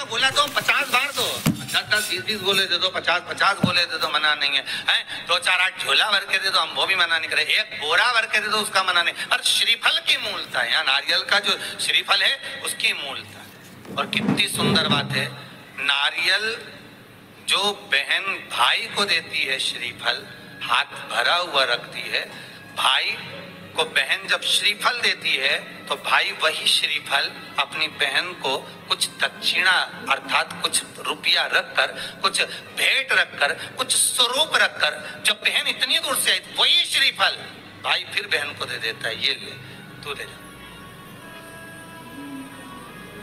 तो बोला तो 50 बार दो, 10-10, 20-20 गोले दे दो, 50-50 गोले दे दो, मना नहीं है, हैं? 2-4-8 झोला भर के दे दो, हम वो भी मना नहीं करे, एक बोरा भर के दे दो, उसका मना नहीं। और श्रीफल की मूलता है, यहाँ नारियल का जो श्रीफल है उसकी मूलता है। और कितनी सुंदर बात है, नारियल जो बहन भाई को देती है श्रीफल, हाथ भरा हुआ रखती है, भाई को बहन जब श्रीफल देती है तो भाई वही श्रीफल अपनी बहन को कुछ दक्षिणा अर्थात कुछ रुपया रखकर, कुछ भेंट रखकर, कुछ स्वरूप रखकर, जब बहन इतनी दूर से आई वही श्रीफल भाई फिर बहन को दे देता है, ये ले तू ले जा,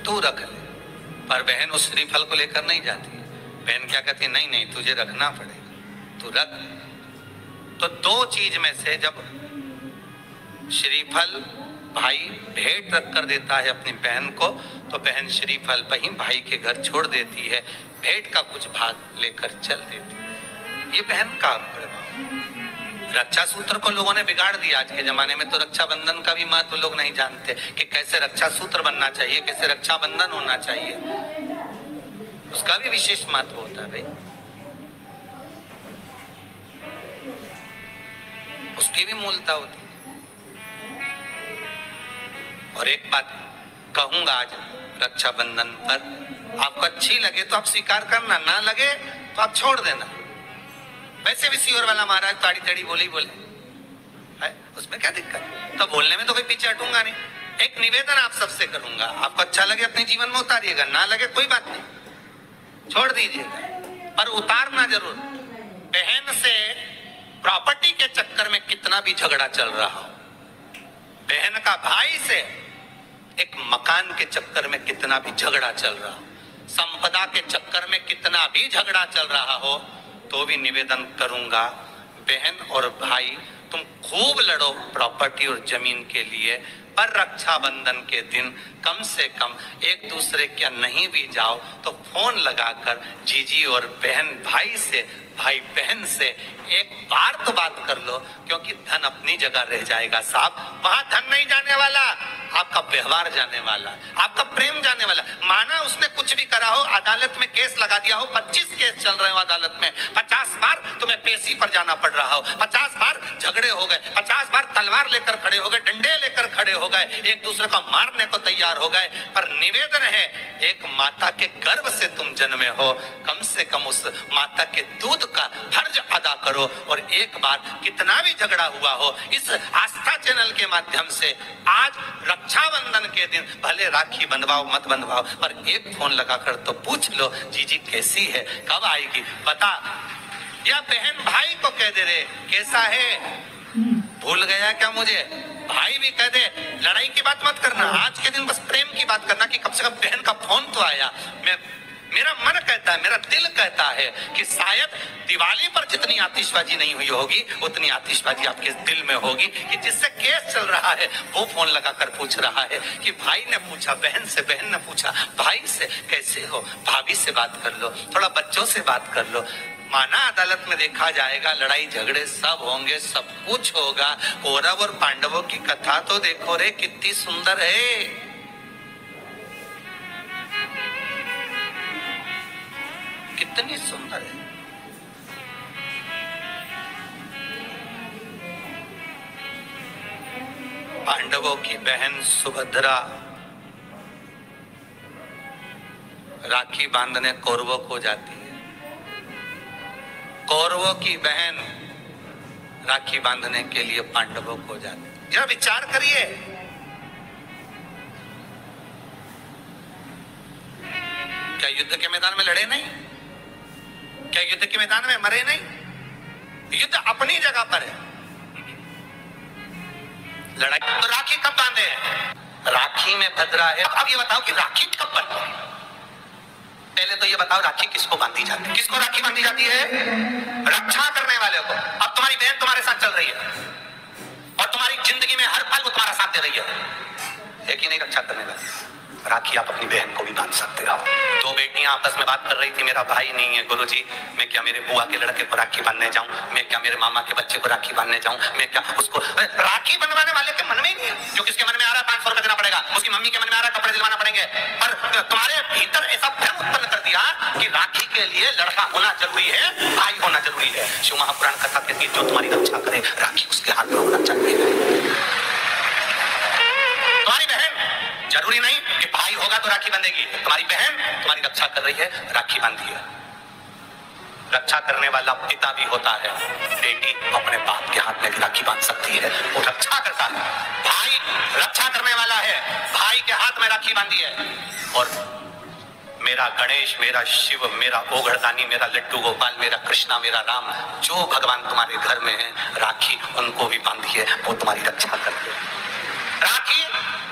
तू रख ले। पर बहन उस श्रीफल को लेकर नहीं जाती, बहन क्या कहती है, नहीं नहीं तुझे रखना पड़ेगा, तू रख। तो दो चीज में से जब श्रीफल भाई भेंट रख कर देता है अपनी बहन को, तो बहन श्रीफल वहीं भाई के घर छोड़ देती है, भेंट का कुछ भाग लेकर चल देती है। ये बहन का प्रभाव। रक्षा सूत्र को लोगों ने बिगाड़ दिया। आज के जमाने में तो रक्षाबंधन का भी महत्व लोग नहीं जानते कि कैसे रक्षा सूत्र बनना चाहिए, कैसे रक्षाबंधन होना चाहिए, उसका भी विशेष महत्व होता है भाई, उसकी भी मूलता होती है। और एक बात कहूंगा आज रक्षाबंधन पर, आपको अच्छी लगे तो आप स्वीकार करना, ना लगे तो आप छोड़ देना। वैसे भी सीवर वाला महाराज ताड़ी ताड़ी बोले ही बोले है, उसमें क्या दिक्कत, तो बोलने में तो कोई पीछे हटूंगा नहीं। एक निवेदन आप सबसे करूंगा, आपको अच्छा लगे अपने जीवन में उतारिएगा, ना लगे कोई बात नहीं, छोड़ दीजिएगा, पर उतारना जरूर। बहन से प्रॉपर्टी के चक्कर में कितना भी झगड़ा चल रहा हो, बहन का भाई से एक मकान के चक्कर में कितना भी झगड़ा चल रहा हो, संपदा के चक्कर में कितना भी झगड़ा चल रहा हो, तो भी निवेदन करूंगा, बहन और भाई तुम खूब लड़ो प्रॉपर्टी और जमीन के लिए, पर रक्षाबंधन के दिन कम से कम एक दूसरे के नहीं भी जाओ तो फोन लगाकर जीजी और बहन भाई से, भाई बहन से एक बार तो बात कर लो, क्योंकि धन अपनी जगह रह जाएगा साहब, वहां धन नहीं जाने वाला, आपका व्यवहार जाने वाला, आपका प्रेम जाने वाला। माना उसने कुछ भी करा हो, अदालत में केस लगा दिया हो, 25 केस चल रहे हो अदालत में, 50 बार तुम्हें पेशी पर जाना पड़ रहा हो, 50 बार झगड़े हो गए, 50 बार तलवार लेकर खड़े हो गए, डंडे लेकर खड़े हो गए, एक दूसरे को मारने को तैयार हो गए, पर निवेदन है एक माता के गर्भ से तुम जन्मे हो, कम से कम उस माता के दूध का फर्ज अदा करो। और एक बार कितना भी झगड़ा हुआ हो, इस आस्था चैनल के माध्यम से आज रक्षाबंधन के दिन भले राखी बंधवाओ मत बंधवाओ, पर एक फोन लगाकर तो पूछ लो जीजी कैसी है, कब आएगी बता, या बहन भाई को कह दे रे कैसा है, भूल गया क्या मुझे, भाई भी कह दे, लड़ाई की बात मत करना, आज के दिन बस प्रेम की बात करना कि कम से कम बहन का फोन तो आया। मेरा मन कहता है, मेरा दिल कहता है कि शायद दिवाली पर जितनी आतिशबाजी नहीं हुई होगी उतनी आतिशबाजी आपके दिल में होगी, कि जिससे केस चल रहा है वो फोन लगाकर पूछ रहा है कि भाई ने पूछा बहन से, बहन ने पूछा भाई से कैसे हो, भाभी से बात कर लो, थोड़ा बच्चों से बात कर लो। माना अदालत में देखा जाएगा, लड़ाई झगड़े सब होंगे, सब कुछ होगा, कौरव और पांडवों की कथा तो देखो रे कितनी सुंदर है, कितनी सुंदर है। पांडवों की बहन सुभद्रा राखी बांधने कौरवों को जाती है, कौरवों की बहन राखी बांधने के लिए पांडवों को जाती है। जरा विचार करिए, क्या युद्ध के मैदान में लड़े नहीं, क्या युद्ध के मैदान में मरे नहीं, युद्ध अपनी जगह पर है, लड़ाई तो राखी कब बांधे हैं, राखी में भद्रा है। अब ये बताओ कि राखी कब बनती है, पहले तो ये बताओ राखी किसको बांधी जाती है, किसको राखी बांधी जाती है, रक्षा करने वाले को। अब तुम्हारी बहन तुम्हारे साथ चल रही है और तुम्हारी जिंदगी में हर पल वो तुम्हारा साथ दे रही है कि नहीं, रक्षा करने वाले राखी आप अपनी बहन को भी बांध सकते हो। दो बेटियां आपस में बात कर रही थी, मेरा भाई नहीं है गुरुजी, मैं क्या मेरे बुआ के लड़के को राखी बांधने जाऊं, मैं क्या मेरे मामा के बच्चे को राखी बांधने जाऊं, मैं क्या उसको, राखी बनवाने वाले के मन में ही नहीं है, जो किसके मन में आ रहा है 500 रुपए देना पड़ेगा, उसकी मम्मी के मन में आ रहा है कपड़े दिलवाना पड़ेंगे, पर तुम्हारे भीतर ऐसा भ्रम कि राखी के लिए लड़का होना जरूरी है, भाई होना जरूरी है। शिव महापुराण कथा कहती है जो तुम्हारी रक्षा करे राखी उसके हाथ में होना चाहिए। तुम्हारी बहन जरूरी नहीं कि भाई होगा तो राखी बंधेगी, तुम्हारी बहन तुम्हारी रक्षा कर रही है, राखी बांधी है। रक्षा करने वाला पिता भी होता है, बेटी अपने बाप के हाथ में राखी बांध सकती है, वो रक्षा करता है। भाई रक्षा करने वाला है, भाई के हाथ में राखी बांधी है। और मेरा गणेश, मेरा शिव, मेरा ओघड़दानी, मेरा लड्डू गोपाल, मेरा कृष्णा, मेरा राम, जो भगवान तुम्हारे घर में है, राखी उनको भी बांधी है, वो तुम्हारी रक्षा करते हैं। राखी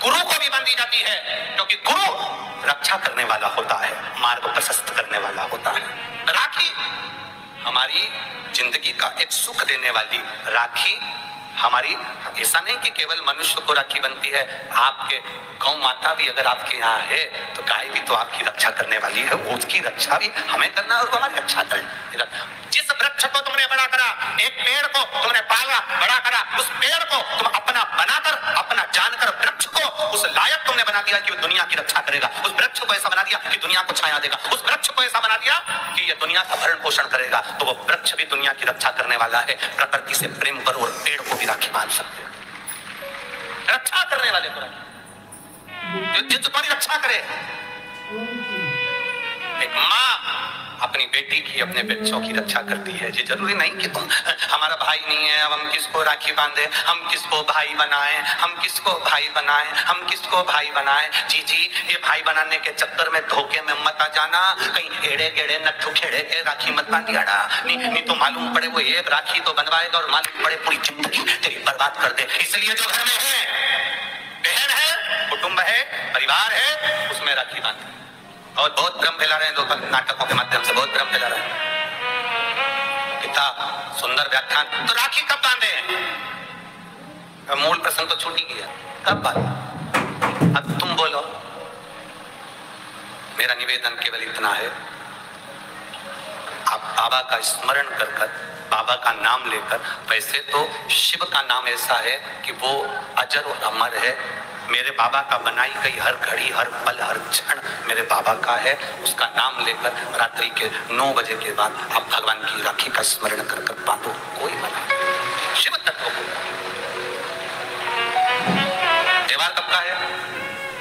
गुरु को भी बांधी जाती है, क्योंकि गुरु रक्षा करने वाला होता है, मार्ग प्रशस्त करने वाला होता है। राखी हमारी जिंदगी का एक सुख देने वाली, राखी हमारी, ऐसा नहीं कि केवल मनुष्य को राखी बनती है, आपके गौ माता भी अगर आपके यहाँ है तो गाय भी तो आपकी रक्षा करने वाली है, उसकी रक्षा भी हमें करना है और वो हमारी रक्षा करे। जिस वृक्ष को तुमने बड़ा करा, एक पेड़ को तुमने पाला, बड़ा करा, उस पेड़ को तुम अपना बनाकर, अपना जानकर वृक्ष को उस लायक तुमने बना दिया कि वो दुनिया की रक्षा करेगा। उस वृक्ष को ऐसा बना दिया कि दुनिया को छाया देगा। उस वृक्ष को ऐसा बना दिया कि ये दुनिया का भरण पोषण करेगा। तो वो वृक्ष भी दुनिया की रक्षा करने वाला है। प्रकृति से प्रेम करो और पेड़ को भी राखी बांध सकते हो। रक्षा करने वाले को जो तुम्हारी रक्षा करे। एक माँ अपनी बेटी की, अपने बच्चों की रक्षा करती है। ये जरूरी नहीं कि तुम हमारा भाई नहीं है, अब हम किसको राखी बांधे, हम किसको भाई बनाएं, हम किसको भाई बनाएं, हम किसको भाई बनाएं। जी जी, ये भाई बनाने के चक्कर में धोखे में मत आ जाना, कहीं एड़े गेड़े नट्ठू खेड़े के राखी मत बांधियाड़ा। नहीं तो मालूम पड़े वो एक राखी तो बनवाएगा और मालूम पड़े पूरी जिंदगी तेरी बर्बाद कर दे। इसलिए जो घर में है, बहन है, कुटुंब है, परिवार है, उसमें राखी बांधे। और बहुत भ्रम फैला रहे हैं लोग नाटकों के माध्यम से, बहुत भ्रम फैला रहे हैं। कितना सुंदर व्याख्यान। तो राखी कब बांधे? मूल प्रसंग तो छूट ही गया, कब बांधे? अब तुम बोलो। मेरा निवेदन केवल इतना है, आप बाबा का स्मरण कर कर, बाबा का नाम लेकर, वैसे तो शिव का नाम ऐसा है कि वो अजर और अमर है। मेरे बाबा का बनाई गई हर घड़ी, हर पल, हर क्षण मेरे बाबा का है। उसका नाम लेकर रात्रि के 9 बजे के बाद आप भगवान की राखी का स्मरण कर कर बांधो, कोई मना। शिव तत्व को त्योहार कब का है?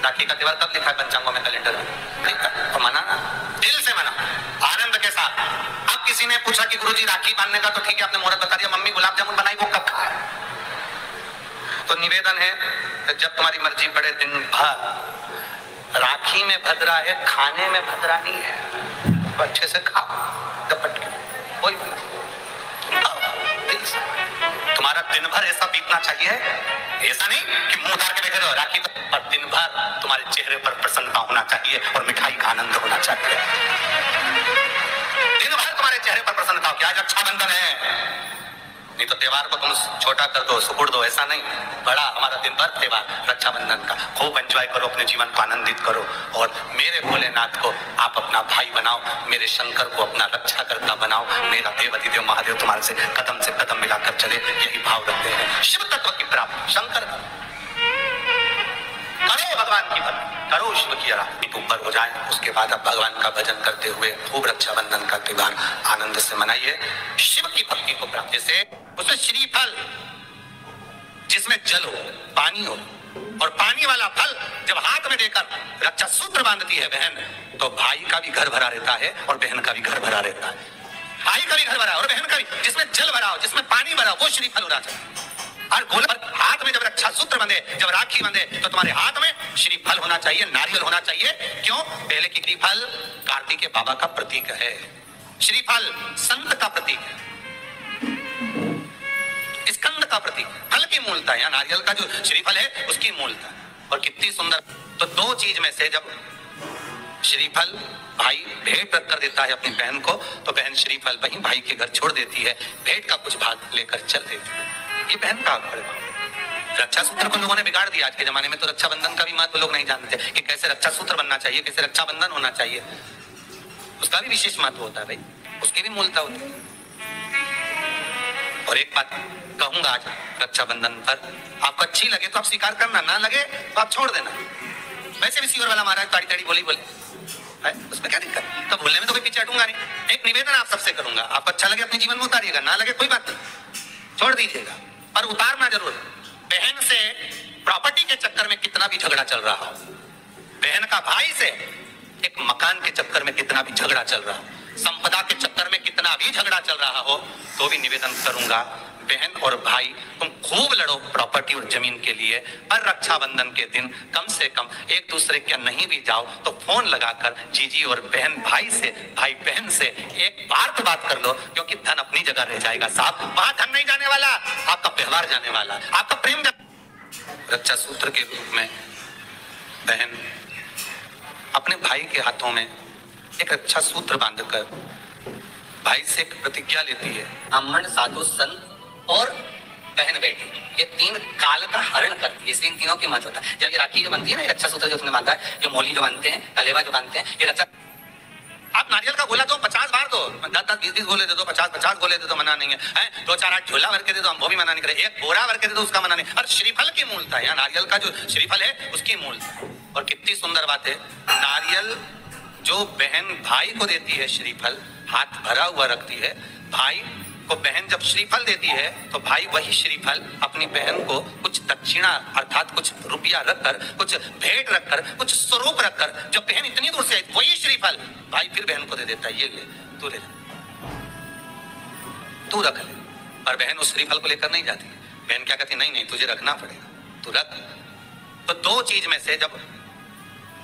राखी का त्योहार कब लिखा है पंचांगों में, कैलेंडर में? तो मनाना, दिल से मना, आनंद के साथ। अब किसी ने पूछा कि गुरुजी राखी बांधने का तो ठीक है, आपने मुहूर्त बता दिया, मम्मी गुलाब जामुन बनाई, वो कब खाए? तो निवेदन है, जब तुम्हारी मर्जी पड़े, दिन भर राखी में भद्रा है, खाने में भद्रा नहीं है। तो अच्छे से खाओ, कपट के, कोई तुम्हारा दिन भर ऐसा बीतना चाहिए, ऐसा नहीं कि मुंह उतार के बैठे रहो राखी, तो दिन भर तुम्हारे चेहरे पर प्रसन्नता होना चाहिए और मिठाई का आनंद होना चाहिए। दिन भर तुम्हारे चेहरे पर प्रसन्नता हो। क्या आज रक्षाबंधन है? नहीं तो त्योहार को तुम छोटा कर दो, सुकुड़ दो, ऐसा नहीं। बड़ा हमारा दिन भर त्योहार रक्षाबंधन का, खूब एंजॉय करो, अपने जीवन को आनंदित करो। और मेरे भोलेनाथ को आप अपना भाई बनाओ, मेरे शंकर को अपना रक्षाकर्ता बनाओ। मेरा देव महादेव तुम्हारे से कदम मिलाकर चले, यही भाव रखते हैं। शिव तत्व की प्राप्ति, शंकर करो, भगवान की भक्ति करो, शिव की आराधना ऊपर हो जाए। उसके बाद आप भगवान का भजन करते हुए खूब रक्षाबंधन का त्योहार आनंद से मनाइए। शिव की भक्ति को प्राप्त, जैसे उसमें श्रीफल, जिसमें जल हो, पानी हो, और पानी वाला फल जब हाथ में देकर रक्षा सूत्र बांधती है बहन, तो भाई का भी घर भरा रहता है और बहन का भी घर भरा रहता है। भाई का भी घर भरा और बहन का भी। जिसमें जल भरा हो, जिसमें पानी भरा हो, वो श्रीफल हो रहा है। और गोला हाथ में जब रक्षा सूत्र बंधे, जब राखी बंधे, तो तुम्हारे हाथ में श्रीफल होना चाहिए, नारियल होना चाहिए। क्यों? पहले की श्रीफल कार्तिक के बाबा का प्रतीक है। श्रीफल संत का प्रतीक है, स्कंद का प्रतीक, फल की मूलता है। नारियल का जो श्रीफल है उसकी मूलता। और कितनी सुंदर। तो दो चीज में से जब श्रीफल भाई भेंट कर देता है अपनी बहन को, तो बहन श्रीफल वहीं भाई के घर छोड़ देती है, भेंट का कुछ भाग लेकर चल देती है। ये बहन का रक्षा सूत्र को लोगों ने बिगाड़ दिया। आज के जमाने में तो रक्षाबंधन का भी महत्व लोग नहीं जानते कि कैसे रक्षा सूत्र बनना चाहिए, कैसे रक्षाबंधन होना चाहिए। उसका भी विशेष महत्व होता है भाई, उसकी भी मूलता होती है। और एक बात कहूंगा आज रक्षाबंधन पर, आपको अच्छी लगे तो आप स्वीकार करना, ना लगे तो आप छोड़ देना। वैसे भी सीवर वाला महाराज ताड़ी ताड़ी बोली बोले, उसमें क्या दिक्कत? तो बोलने में तो हटूंगा नहीं। एक निवेदन आप सबसे करूंगा, आपको अच्छा लगे अपने जीवन में उतारिएगा, ना लगे कोई बात नहीं, छोड़ दीजिएगा, पर उतारना जरूर। बहन से प्रॉपर्टी के चक्कर में कितना भी झगड़ा चल रहा हो, बहन का भाई से एक मकान के चक्कर में कितना भी झगड़ा चल रहा हो, संपदा के चक्कर में कितना भी झगड़ा चल रहा हो, तो भी निवेदन करूंगा, बहन और भाई तुम खूब लड़ो प्रॉपर्टी और जमीन के लिए, पर रक्षाबंधन के दिन कम से कम एक दूसरे के नहीं भी जाओ तो फोन लगाकर जीजी और बहन भाई से, भाई बहन से एक बार तो बात कर लो, क्योंकि धन अपनी जगह रह जाएगा साहब, वहां धन नहीं जाने वाला, आपका व्यवहार जाने वाला, आपका प्रेम रक्षा सूत्र के रूप में बहन अपने भाई के हाथों में एक रक्षा सूत्र बांधकर भाई से एक प्रतिज्ञा लेती है। ब्राह्मण, साधु, संत और बहन बेटी, ये तीन काल का हरण करती है, इसलिए इन तीनों की महत्व होता है। जब ये राखी जो बनती है ना, ये रक्षा सूत्र जो तुमने बांधा है, जो मोली जो बांधते हैं, कलेवा जो बांधते हैं, ये रक्षा। आप नारियल का गोला दो 50 बार दो, 10-10, 20-20 गोले दे दो, 50-50 गोले दे दो, मना नहीं है, 2-4-8 झोला भर के दे दो, हम वो भी मना नहीं करें, एक बोरा भर के दे दो, उसका मना नहीं। और श्रीफल की मूलता है, नारियल का जो श्रीफल है उसकी मूलता। और कितनी सुंदर बात है, नारियल जो बहन भाई को देती है, श्रीफल हाथ भरा हुआ रखती है, भाई को बहन जब श्रीफल देती है तो भाई वही श्रीफल अपनी बहन को कुछ दक्षिणा अर्थात कुछ रुपया रखकर, कुछ भेंट रखकर, कुछ स्वरूप रखकर, जब बहन इतनी दूर से आई वही श्रीफल भाई फिर बहन को दे देता है, ये ले तू ले, तू रख ले। पर बहन उस श्रीफल को लेकर नहीं जाती, बहन क्या कहती, नहीं नहीं तुझे रखना पड़ेगा, तू रख। तो दो चीज में से जब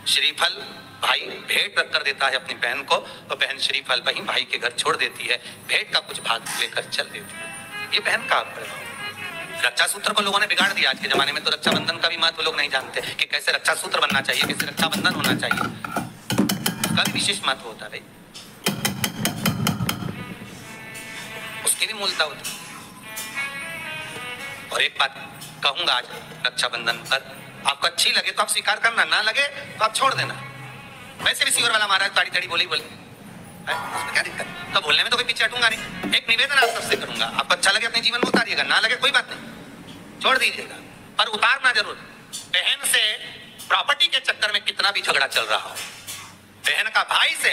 श्रीफल भाई भेंट रखकर देता है अपनी बहन को, तो बहन श्रीफल वही भाई के घर छोड़ देती है, भेंट का कुछ भाग लेकर चल देती है। ये बहन का रक्षा सूत्र को लोगों ने बिगाड़ दिया। आज के जमाने में तो रक्षाबंधन का भी महत्व लोग नहीं जानते कि कैसे रक्षा सूत्र बनना चाहिए, कैसे रक्षाबंधन होना चाहिए, उसका भी विशेष महत्व होता है, उसकी भी मूलता होती है। और एक बात कहूंगा आज रक्षाबंधन पर, आपको अच्छी लगे तो आप स्वीकार करना, ना लगे तो आप छोड़ देना। वैसे भी सीवर वाला महाराज ताड़ी ताड़ी बोली उसमें क्या दिक्कत, तो बोलने में तो कोई पीछे हटूंगा नहीं। एक निवेदन आप सबसे करूंगा, आपको अच्छा लगे अपने जीवन में उतारिएगा, ना लगे कोई बात नहीं, छोड़ दीजिएगा, पर उतारना जरूर। बहन से प्रॉपर्टी के चक्कर में कितना भी झगड़ा चल रहा हो, बहन का भाई से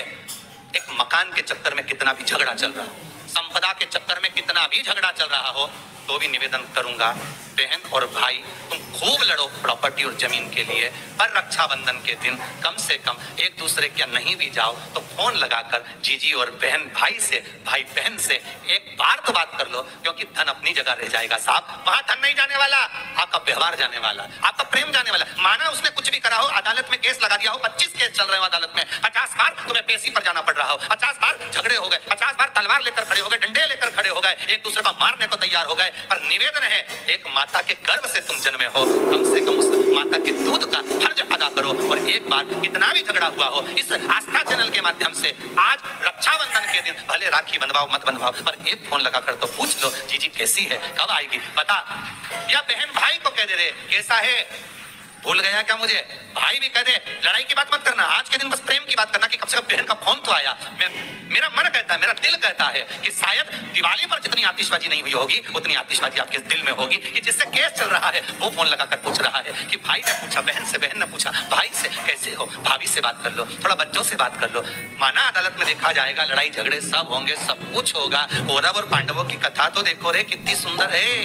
एक मकान के चक्कर में कितना भी झगड़ा चल रहा हो, संपदा के चक्कर में कितना भी झगड़ा चल रहा हो, तो भी निवेदन करूंगा, बहन और भाई तुम खूब लड़ो प्रॉपर्टी और जमीन के लिए, पर रक्षाबंधन के दिन कम से कम एक दूसरे के नहीं भी जाओ तो फोन लगाकर जीजी और बहन भाई से, भाई बहन से एक बार तो बात कर लो, क्योंकि धन अपनी जगह रह जाएगा साहब, वहां धन नहीं जाने वाला, आपका व्यवहार जाने वाला, आपका प्रेम जाने वाला। माना उसने कुछ भी करा हो, अदालत में केस लगा दिया हो, 25 केस चल रहे हो अदालत में, 50 बार तुम्हें पेशी पर जाना पड़ रहा हो, 50 बार झगड़े हो गए, 50 बार तलवार लेकर खड़े हो गए, डंडे लेकर खड़े हो गए, एक दूसरे को मारने को तैयार हो गए, पर निवेदन है, एक माता के गर्भ से तुम जन्मे हो, कम से कम उस माता के दूध का फर्ज अदा करो। और एक बार कितना भी झगड़ा हुआ हो, इस आस्था चैनल के माध्यम से आज रक्षाबंधन के दिन भले राखी बंधवाओ मत बंधवाओ, पर एक फोन लगाकर तो पूछ लो, जीजी कैसी है, कब आएगी बता, या बहन भाई को कह दे रहे कैसा है, भूल गया क्या मुझे, भाई भी कह दे, लड़ाई की बात मत करना, आज के दिन बस प्रेम की बात करना कि कम से कम बहन का फोन तो आया। मेरा मन कहता है, मेरा दिल कहता है कि शायद दिवाली पर जितनी आतिशबाजी नहीं हुई होगी उतनी आतिशबाजी आपके दिल में होगी, कि जिससे केस चल रहा है वो फोन लगाकर पूछ रहा है कि भाई ने पूछा बहन से, बहन ने पूछा भाई से, कैसे हो, भाभी से बात कर लो, थोड़ा बच्चों से बात कर लो। माना अदालत में देखा जाएगा, लड़ाई झगड़े सब होंगे, सब कुछ होगा, कौरव और पांडवों की कथा तो देखो रे कितनी सुंदर है,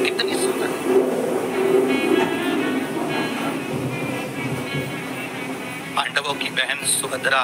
कितनी सुंदर। पांडवों की बहन सुभद्रा